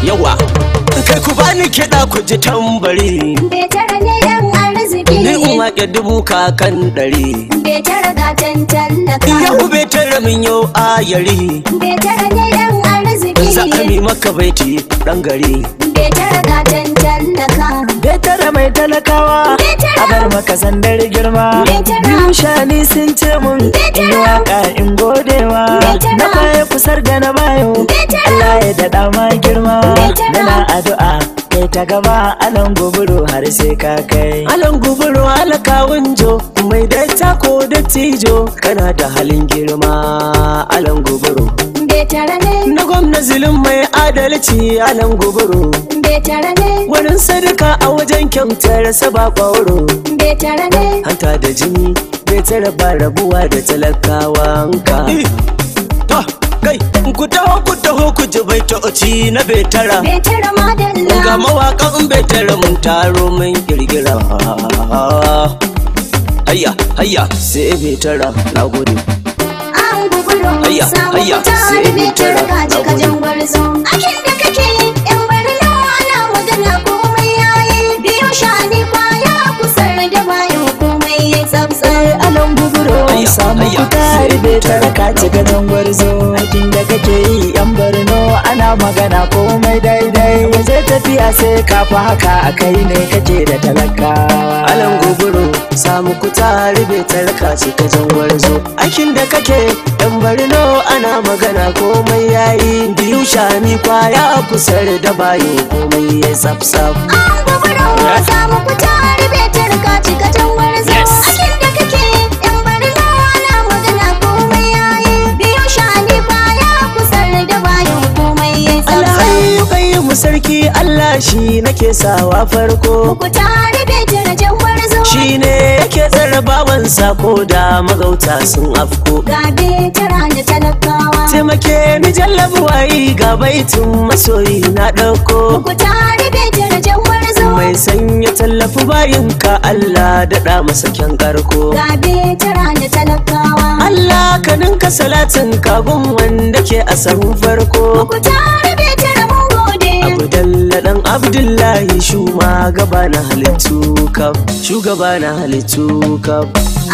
yawa kai ku bani kiɗa ku ji tambari Betara ne dan arziki ni in waƙe dubu kakan ɗari Betara gatan tallaka yau betara min yau ayari Betara ne dan arziki za a mi maka baiti ɗan gari Betara gatan tallaka Betara mai talakawa Betara. a bar maka sandar girma Betara. biyu shani sun ce mun Betara. in yi waka in godewa Betara. na baya kusar da na bayo Betara. Allah ya daɗa ma girma Betara. muna addu'a kai ta gaba alan guburu har sai ka kai alan gubaro alakawun jo mai daita ko dattijo kana da halin girma alan gubaro Betara ne na gwamna zulum mai adalci alan gubaro Betara ne wurin sadaka a wajen kyautar saba kwauro Betara ne hanta da jini betara ba rabuwa da talakawanka kai ku taho ku ji baitoci na betara Betara madalla ga mawaƙan betara mun taro mun girgira hayya sai betara na gode An guguro Hayya, samu hayya, fita sai da in Betara tara, kaji na kajan gwarzo Akin da kake yan barno ana magana komai yayi biyu shani kwaya kusar da bayan komai ya tsabtsar alan guburo Hayya, samu hayya, kuta sai ribe ta Betara. raka ci gadon gwarzo aikin da kake yi yan barno ana magana komai daidai waje tafiya sai ka fi haka a kai ne kake da talakawa alan goburo samu kuta ribe tarka ce ka warzo aikin da kake dan barno ana magana komai yayi biyu shani kwaya kusar da bayo komai ya tsaf An guguro samu fita da Betara kaji kajan gwarzo Akin da kake yan barno ana magana komai yayi biyu shani kwaya kusar da bayan komai ya tsabtsar alhayu mu sarki Allah shi nake sawa farko Ku tare Betara jan gwarzo shi ne yake tsara bawansa ko da magauta sun afko ga Betara da talakawa taimake ni jallabu wayi ga baitin masoyi na ɗauko Ku tare Betara jan gwarzo mai sanya tallafi bayinka Allah daɗa masa kyan karko ga Betara da talakawa Allah ka ninka salatin kagun wanda ke a sahun farko Ku tare Betara mun gode Abdalla dan Abdullahi shuma gaba na halittu kaf shugaba na halittu kaf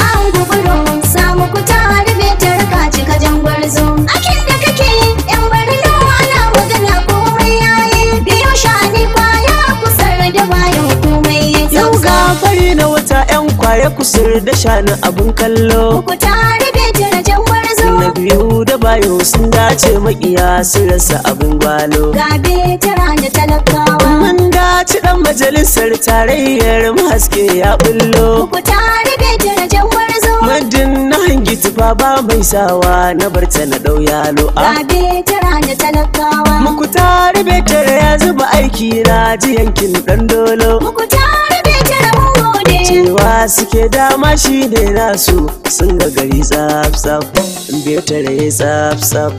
An guguro samu ku tare Betara kaji kajan gwarzo Akin da kake yan barno ana magana komai yayi biyu shani kwaya kusar da bayan komai ya yau ga tsabtsar fari na wata yan kwaye kusur da shani abun kallo Ku tare Betara jan gwarzo na biyu da bayo sun dace makiya sun rasa abin gwalo ga Betara da talakawa mun dace dan majalisar tarayyar mu haske ya bullo Ku tare Betara jan gwarzo madin na hangi tufa ba mai sawa na barta na dau yalo ga Betara da talakawa muku tare betare ya zuba aiki na ji yankin dan dolo Ku tare Betara mun gode cewa suke dama shi ne nasu sun ga gari tsaf tsaf betare tsaf tsaf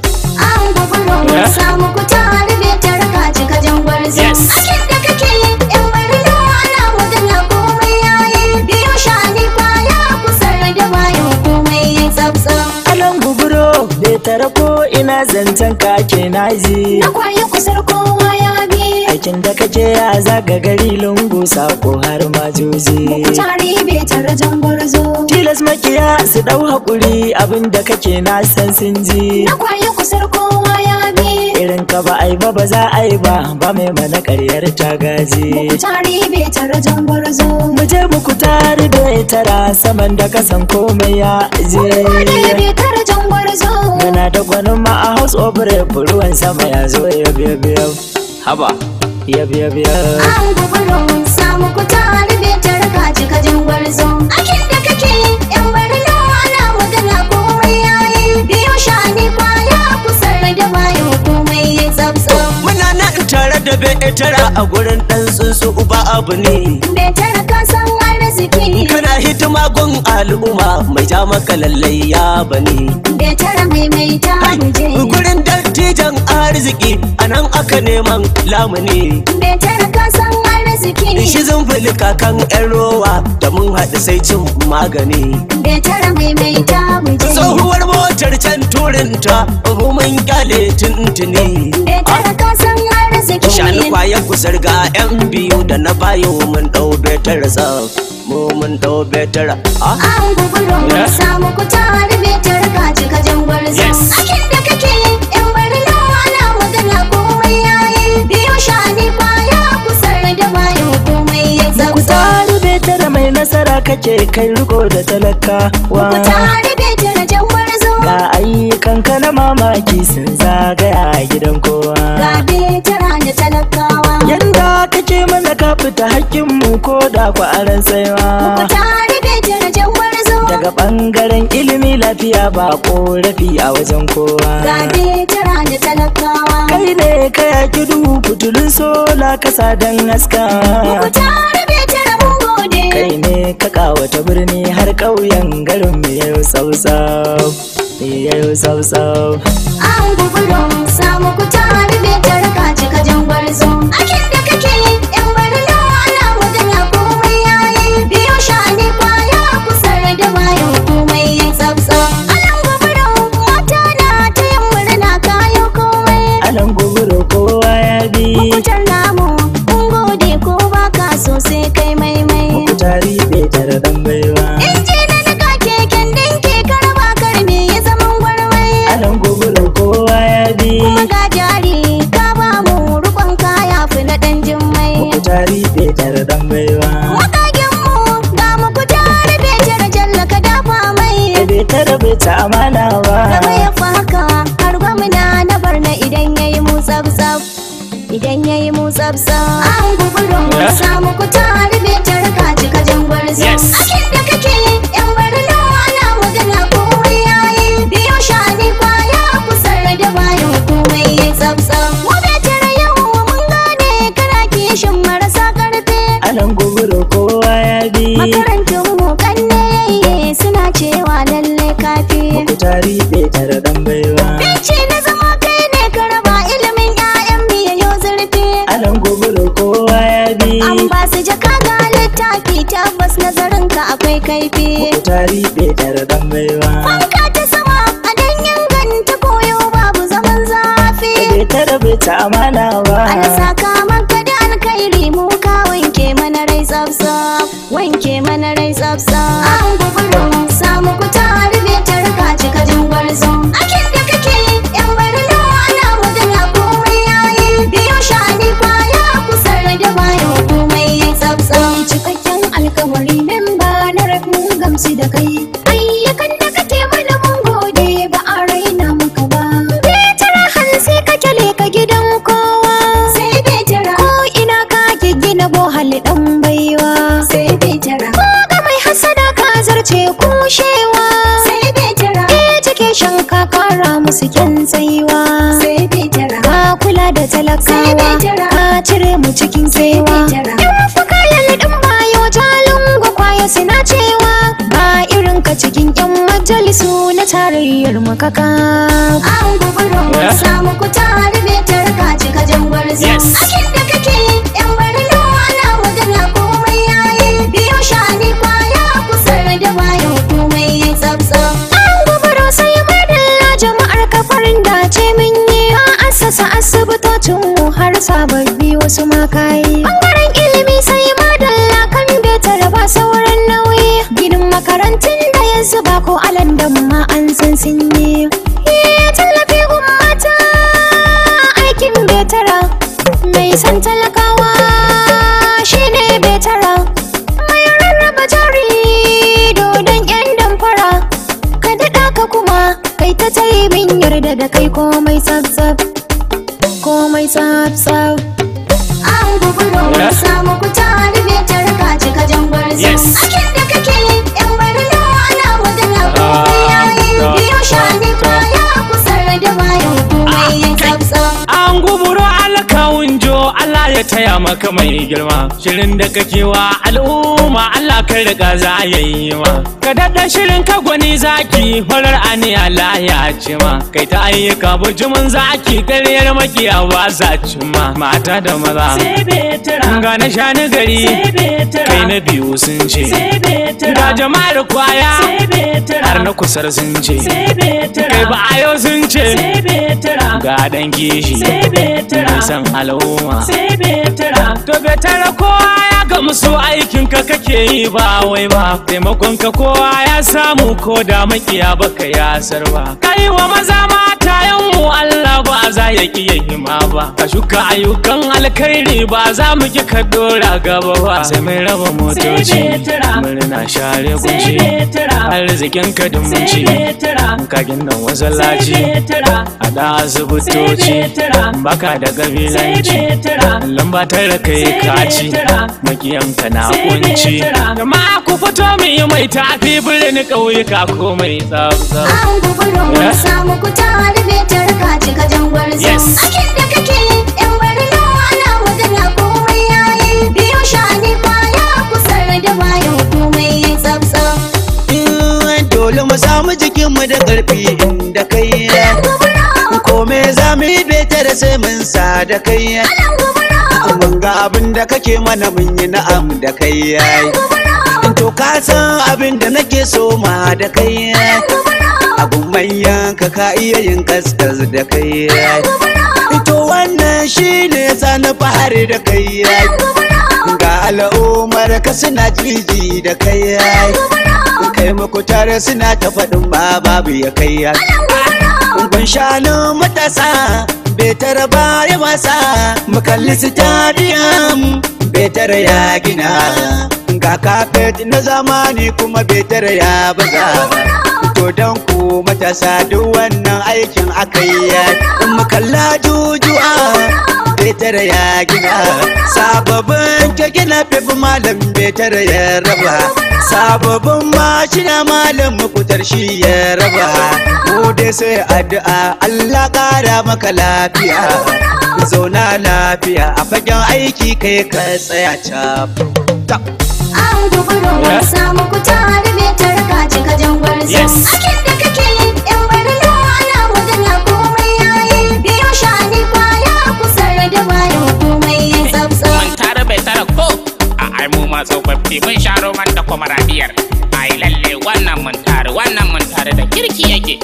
An guguro samu ku tare Betara kaji kajan gwarzo Akin da kake yan barno ana magana komai yayi biyu shani kwaya kusar da bayan komai ya tsabtsar alan guburo betara ko ina zancen ka ke naji Na kwaye kusar kowa ya bi aikin da kake ya zaga gari lungu sako har majoji Ku tare Betara jan gwarzo tilas makiya su dau hakuri abin da kake na san sun ji Na kwaye kusar kowa ya bi irin ka ba ai ba ba za a yi ba ba mai mana karyar ta Ku gaji tare Betara jan gwarzo mu je muku tare da tara saman da kasan komai ya je Betara jan gwarzo muna da gwanin ma a house of rap ruwan sama ya zo ya biya biya haba ya biya biya An guguro samu ku tare Betara kaji kajan gwarzo Akin da kake yan barno ana magana komai yayi biyu shani kwaya kusar da bayan komai ya tsabtsar muna nan tare da betara a gurin dan tsuntsu uba abu ne Betara ka san arziki kana hidima gun al'umma mai ja maka lallai ya bane Betara maimaita muje gurin dattijan arziki anan aka neman lamuni Betara ka san arziki shi zumfuli kakan yan rowa da mun haɗu sai cin magani Betara maimaita muje tsohuwar motar can turinta mun kyale tuntuni Betara ka san arziki shani kwayan kusar ga yan biyu da na bayo mun dau betar tsaf mu mun dau betar an guguro samu ku tare betar ka cika jangwarzo akin da kake yan barno ana magana komai yayi biyo shani kwaya kusar da bayo komai ya ku tare betar mai nasara kake kai riko da talakawa ku tare betar jangwarzo ga ayyukan ka na mamaki sun zagaya a gidan kowa ga betar da talakawa yanda kake mana ka fita hakkin mu ko da ku aran saiwa ku tare betar jangwarzo daga bangaren ilimi lafiya ba korafi a wajen kowa ga betar da talakawa kai ne ka yaki duhu fitulun sola kasa dan haska ku tare betar mun gode kai ne ka kawata birni har ƙauyen garin mu yau sausau yau sausau an guguro samu ku tare betar ka cika jangwarzo akin da kake yan barno ana magana komai yayi biyo shani kwaya kusar da bayo komai ya tsabtsa alan guguro mata na ta yin murna kayo komai alan guguro kowa ya bi mukutar namu mun gode ko baka so sai kai maimai muku tari betar dan baiwa inji na nika keken dinki karaba karme ya zaman gwarmai alan guguro kowa ya bi kuma ga jari ka ba mu rukon kaya fi na dan jimmai muku tari betar dan baiwa makagin mu ga mu ku tare betar jalla ka dafa mai betar bai ta amana ba gaba ya fi haka har gwamna na barna idan yayi mu tsabtsab idan yayi mu tsabtsab an guguro samu ku tare betar ka cika jangwarzo akin da kake yan barno ana magana komai yayi biyo shani kwaya kusar da bayo komai ya tsabtsab mu betar yau mun gane kana kishin marasa karfi alan guguro kowa ya bi makarantun mu kanne suna cewa lalle kafi muku tari betar dan baiwa Binci na zama kai ne ka raba ilimin 'ya'yan biyayo zurfi alan guguro kowa ya bi an ba su jaka ga littafi tabbas nazarin ka akwai kaifi muku tari betar dan baiwa fanka ta sama a dan inganta koyo babu zaman zafi betar bai ta amana ba an saka maka da alkhairi mu ka wanke mana rai tsabtsab wanke mana rai tsabtsab an guguro samu ku tare betar ka cika jangwarzo akin da kake yan barno ana magana komai yayi biyo shani kwaya kusar da bayo komai ya tsabtsab cikakken alkawari memba na rap mun gamsu da kai ayyukan da kake mana mun gode ba a raina maka ba betar hansi ka kyale ka gidan kowa sai betar ko ina ka giggina bohali dan baiwa sai betar ko ga mai hasada ka zarce kushewa sai betar cike shanka kara musu kyan tsaiwa sai betar ka kula da talakawa ka cire mu cikin kewa yan fuka lalidin bayo jalin gwakwaye suna cewa ba irin ka cikin yan majalisu na tarayyar makaka an guguro samu ku tare betar ka cika jangwarzo akin da kake yan barno ana magana komai yayi biyo shani kwaya kusar da bayo komai ya tsabtsab an guguro sai madalla jama'ar kafarin dace mun yi a assasa asibitocin mu har sababbi wasu makayi bangaren ilimi sai madalla kan betar ba sauran nauyi ginin makarantun da ya zuba ko alandan ma an san sun yi tallafi mata aikin betara mai san talakawa shine betara mai rarraba jari dodon yan damfara ka daɗa ka kuma kai ta tayi min yarda da kai komai tsaf-tsaf komai tsaf-tsaf an guguro samu ku tare betar ka cika jangwarzo akin da kake yan barno ana magana komai yayi biyo shani kwaya kusar da bayo komai ya tsabtsab an guburo alakawun jo Allah ya ƙara taya maka mai girma. Shirin da kake wa al'umma Allah kai riga za ya yi ma. Ka daɗa shirin ka gwani zaki farar aniya lahiya ce ma. Kai ta ayyuka bujumin zaki ƙaryar makiya ba za ci ma. Mata da maza ga na shani gari kai na biyu sun ce. Ga jama'ar kwaya har na kusar sun ce. Kai ba ayo sun ce. Ga ɗan kishi san al'umma. To betara kowa ya gamsu aikin ka kake yi ba wai ba. Taimakon ka kowa ya samu ko da makiya baka yasar ba. Kai wa maza mata yanmu Allah ba za ya ki yi ma ba. Ka shuka ayyukan alkhairi ba za mu ki ka dora gaba ba. Sai mai raba motoci murna share kunci arzikin ka dumunci. Kagin nan wasallaci a da asibitoci baka da kabilanci lamba tara kai kaci makiyanka na kunci. Jama'a ku fito mu yi mai tafi birni ƙauyuka ko mai tsafta. An guburo mun samu ku tare betar kaci ka jangwarzo. Akin da kake yan barno ana magana komai yayi. Biyo shani baya kusar da bayan komai tsaftsaf. Dole mu samu jikinmu da ƙarfi inda kai. Kome za mu yi betar sai mun sa da kai. Mun ga abin da kake mana mun yi na'am da kai. To ka san abin da nake so ma da kai. Abun manyan ka iya yin kaskas da kai. To wannan shi ne sa na fahari da kai. Ga al'ummar ka suna jiji da kai. Kai muku tare suna ta faɗin ba babu ya kai. Kun shanun matasa betar baya wasa. Mu kalli stadium betar ya gina. Ga kafet na zamani kuma betar ya baza. To don ku matasa duk wannan aikin aka yi. Mu kalla jujuwa betar ya gina. Sababbin keke na fefi malam betar ya raba. Sababbin mashina malam mukutar shi ya raba. Mu dai sai addu'a Allah ƙara maka lafiya. Zauna lafiya a fagen aiki kai ka tsaya cap. An guburo mun samu ku tare betar kaci ka jangwarzo. Akin da kake yan barno ana magana komai yayi. Biyo shani baya kusar da bayan komai tsaftsaf. Mun tare betar ko a ai mu ma tsofaffi mun sharo man da kuma radiyar. Ai lalle wannan mun tare da kirki yake.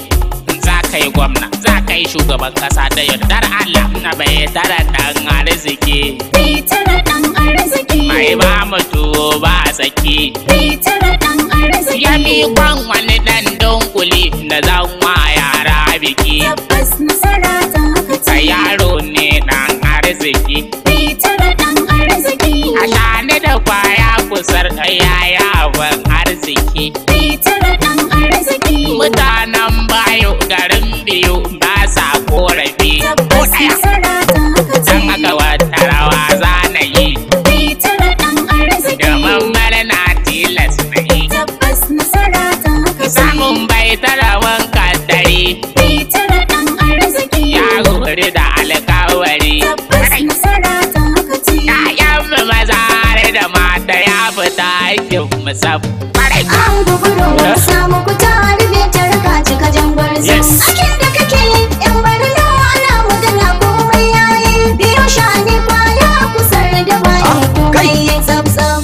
Za ka yi gwamna za ka yi shugaban kasa da yardar Allah na bai tara dan arziki. Betar dan arziki. Mai ba mutu ba saki. Betar dan arziki. Ya mi kwan wani dan dunkuli da zan wa yara biki. Tabbas nasara ta haka ce. Kai yaro ne dan arziki. Betar dan arziki. A shani da kwaya kusar yaya ban arziki. Betar dan arziki. Mutanen bayo garin biyu ba sa korafi. Tabbas nasara ta haka ce. Dan haka wata rawa za na yi. Betar dan arziki. Domin murna tilas na yi. Tabbas nasara ta haka ce. Samun bai tarawan kaddari. Betar dan arziki. Ya gori da alkawari. Tabbas nasara ta haka ce. Ƴaƴan mu maza har da mata ya fita aikin mu sab. An guburo mun samu ku tare betar kaci ka jangwarzo. Akin da kake yan barno ana magana komai yayi. Biyo shani baya kusar da bayan komai tsaftsaf.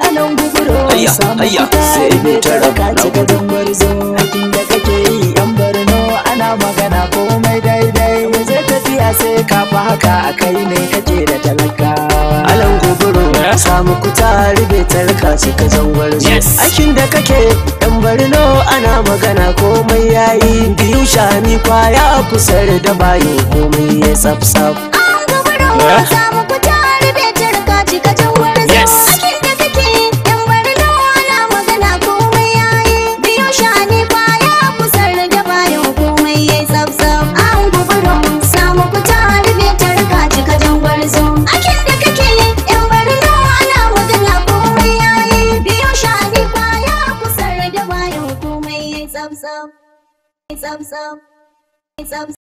Anan guburo samu sai betar kaci ka jangwarzo. Aikin da kake yi yan barno ana magana komai daidai. Mu zai tafiya sai ka fa haka akai ne kake da talakawa. Alan gobaro samu ku tare betar kaci ka jangwarzo. Aikin da kake yan barno ana magana komai yayi. Biyu shani kwaya kusar da bayan komai ya tsaf-tsaf. An guburo mun samu ku tare betar kaci ka jangwarzo. Akin da kake yan barno ana magana komai yayi. Biyo shani baya kusar da bayan komai ya tsaftsaf. An guburo mun samu ku tare betar kaci ka jangwarzo. Akin da kake yan barno ana magana komai yayi. Biyo shani baya kusar da bayan komai ya tsaftsaf.